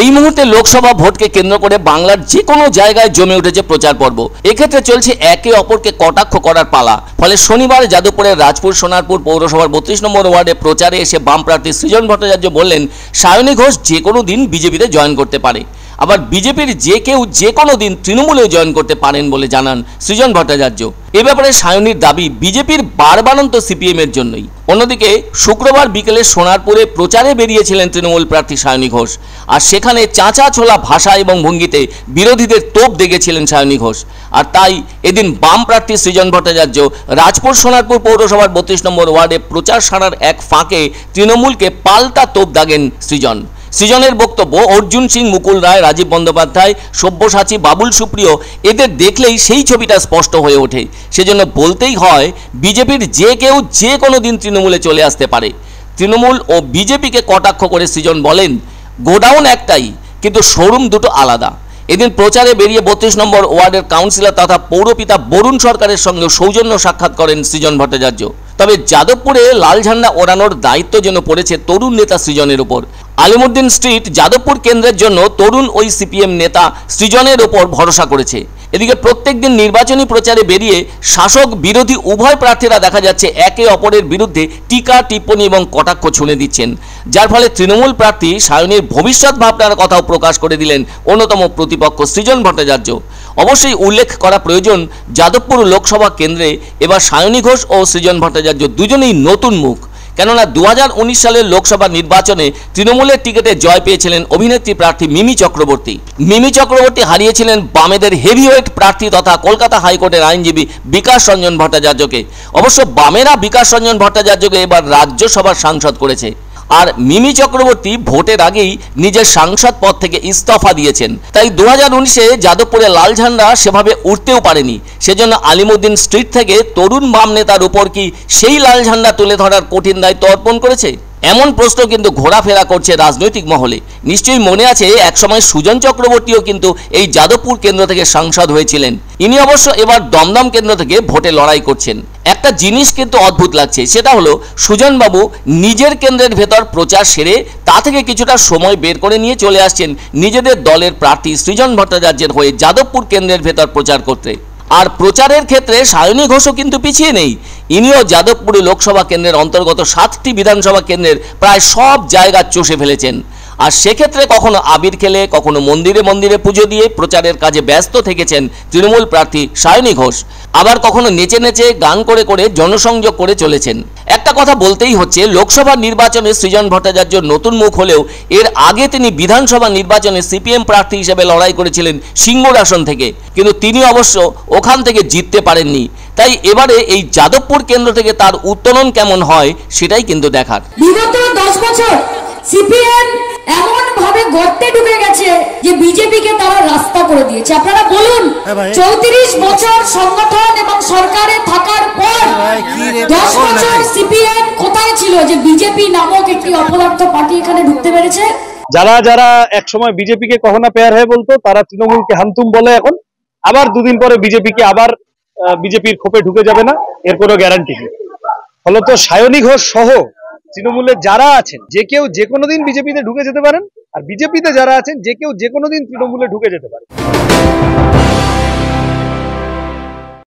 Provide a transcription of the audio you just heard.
এই মুহূর্তে লোকসভা ভোটকে কেন্দ্র করে বাংলার যে কোনো জায়গায় জমে উঠেছে প্রচার পর্ব। এক্ষেত্রে চলছে একে অপরকে কটাক্ষ করার পালা। ফলে শনিবার যাদবপুরের রাজপুর সোনারপুর পৌরসভার 32 নম্বর ওয়ার্ডে প্রচারে এসে বাম প্রার্থী সৃজন ভট্টাচার্য বললেন, সায়নী ঘোষ যে কোনো দিন বিজেপিতে জয়েন করতে পারে। আবার বিজেপির যে কেউ যে কোনো দিন তৃণমূলেও জয়েন করতে পারেন বলে জানান সৃজন ভট্টাচার্য। এ ব্যাপারে সায়নীর দাবি, বিজেপির বারবারন্ত সিপিএম এর জন্যই। অন্যদিকে শুক্রবার বিকেলে সোনারপুরে প্রচারে বেরিয়েছিলেন তৃণমূল প্রার্থী সায়নী ঘোষ। আর সেখানে চাঁচা ছোলা ভাষা এবং ভঙ্গিতে বিরোধীদের তোপ দেখেছিলেন সায়নী ঘোষ। আর তাই এদিন বাম প্রার্থী সৃজন ভট্টাচার্য রাজপুর সোনারপুর পৌরসভার 32 নম্বর ওয়ার্ডে প্রচার সারার এক ফাঁকে তৃণমূলকে পাল্টা তোপ দাগেন সৃজন। সৃজনের বক্তব্য, অর্জুন সিং, মুকুল রায়, রাজীব বন্দ্যোপাধ্যায়, সব্যসাচী, বাবুল সুপ্রিয় এদের দেখলেই সেই ছবিটা স্পষ্ট হয়ে ওঠে। সেজন্য বলতেই হয়, বিজেপির যে কেউ যে কোনো দিন তৃণমূলে চলে আসতে পারে। তৃণমূল ও বিজেপিকে কটাক্ষ করে সৃজন বলেন, গোডাউন একটাই কিন্তু শোরুম দুটো আলাদা। এদিন প্রচারে বেরিয়ে 32 নম্বর ওয়ার্ডের কাউন্সিলর তথা পৌরপিতা বরুণ সরকারের সঙ্গে সৌজন্য সাক্ষাৎ করেন সৃজন ভট্টাচার্য। তবে যাদবপুরে লাল ঝান্ডা ওড়ানোর দায়িত্ব যেন পড়েছে তরুণ নেতা সৃজনের উপর। আলিমুদ্দিন স্ট্রিট যাদবপুর কেন্দ্রের জন্য তরুণ ওই সিপিএম নেতা সৃজনের ওপর ভরসা করেছে। এদিকে প্রত্যেকদিন নির্বাচনী প্রচারে বেরিয়ে শাসক বিরোধী উভয় প্রার্থীরা দেখা যাচ্ছে একে অপরের বিরুদ্ধে টিকা, টিপ্পণী এবং কটাক্ষ ছুঁড়ে দিচ্ছেন, যার ফলে তৃণমূল প্রার্থী সায়নীর ভবিষ্যৎ ভাবনার কথাও প্রকাশ করে দিলেন অন্যতম প্রতিপক্ষ সৃজন ভট্টাচার্য। অবশ্যই উল্লেখ করা প্রয়োজন, যাদবপুর লোকসভা কেন্দ্রে এবার সায়নী ঘোষ ও সৃজন ভট্টাচার্য দুজনেই নতুন মুখ। কেননা 2019 সালের লোকসভা নির্বাচনে তৃণমূলের টিকিটে জয় পেয়েছিলেন অভিনেত্রী প্রার্থী মিমি চক্রবর্তী। মিমি চক্রবর্তী হারিয়েছিলেন বামেদের হেভিওয়েট প্রার্থী তথা কলকাতা হাইকোর্টের আইনজীবী বিকাশ রঞ্জন ভট্টাচার্যকে। অবশ্য বামেরা বিকাশ রঞ্জন ভট্টাচার্যকে এবার রাজ্যসভার সাংসদ করেছে। আর মিমি চক্রবর্তী ভোটের আগেই নিজের সাংসদ পদ থেকে ইস্তফা দিয়েছেন। তাই 2019-এ যাদবপুরে লাল ঝান্ডা সেভাবে উঠতেও পারেনি। সেজন্য আলিমুদ্দিন স্ট্রিট থেকে তরুণ বাম নেতার উপর কি সেই লাল ঝান্ডা তুলে ধরার কঠিন দায়িত্ব অর্পণ করেছে? এমন প্রশ্ন কিন্তু ঘোরাফেরা করছে রাজনৈতিক মহলে। নিশ্চয়ই মনে আছে, একসময় সুজন চক্রবর্তীও কিন্তু এই যাদবপুর কেন্দ্র থেকে সাংসদ হয়েছিলেন। ইনি অবশ্য এবার দমদম কেন্দ্র থেকে ভোটে লড়াই করছেন। একটা জিনিস কিন্তু অদ্ভুত লাগছে, সেটা হলো সুজনবাবু নিজের কেন্দ্রের ভেতর প্রচার সেরে তা থেকে কিছুটা সময় বের করে নিয়ে চলে আসছেন নিজেদের দলের প্রার্থী সৃজন ভট্টাচার্যের হয়ে যাদবপুর কেন্দ্রের ভেতর প্রচার করতে। আর প্রচারের ক্ষেত্রে সায়নী ঘোষও কিন্তু পিছিয়ে নেই। ইনিও যাদবপুর লোকসভা কেন্দ্রের অন্তর্গত 7টি বিধানসভা কেন্দ্রের প্রায় সব জায়গা চষে ফেলেছেন। আর সেক্ষেত্রে কখনো আবির খেলে, কখনো মন্দিরে মন্দিরে পুজো দিয়ে প্রচারের কাজে ব্যস্ত থেকেছেন তৃণমূল প্রার্থী সায়নী ঘোষ। আবার কখনো নেচে নেচে, গান করে করে জনসংযোগ করে চলেছেন। একটা কথা বলতেই হচ্ছে, লোকসভা নির্বাচনে সৃজন ভট্টাচার্য নতুন মুখ হলেও এর আগে তিনি বিধানসভা নির্বাচনে সিপিএম প্রার্থী হিসেবে লড়াই করেছিলেন সিঙ্গুর আসন থেকে, কিন্তু তিনি অবশ্য ওখান থেকে জিততে পারেননি। তাই এবারে এই যাদবপুর কেন্দ্র থেকে তার উত্তরণ কেমন হয় সেটাই কিন্তু দেখার। বিগত 10 বছর সিপিএম এমন ভাবে গর্তে ঢুকে গেছে যে বিজেপিকে তারা রাস্তা করে দিয়েছে। আপনারা বলুন, 34 বছর সংগঠন এবং সরকারে থাকার পর 10 বছর সিপিএম কোথায় ছিল যে বিজেপি নামক একটি অপদার্থ পার্টি এখানে ঢুকতে পেরেছে? যারা যারা একসময় বিজেপিকে কখনো পেয়ার হয়ে বলতো, তারা তৃণমূলকে হামতুম বলে এখন। আবার দুদিন পরে বিজেপিকে আবার বিজেপির খোপে ঢুকে যাবে না, এর কোনো গ্যারান্টি নেই। ফলত সায়নী ঘোষ সহ তৃণমূলের যারা আছেন, যে কেউ যে কোনো দিন বিজেপিতে ঢুকে যেতে পারেন, আর বিজেপিতে যারা আছেন যে কেউ যে কোনো দিন তৃণমূলে ঢুকে যেতে পারেন।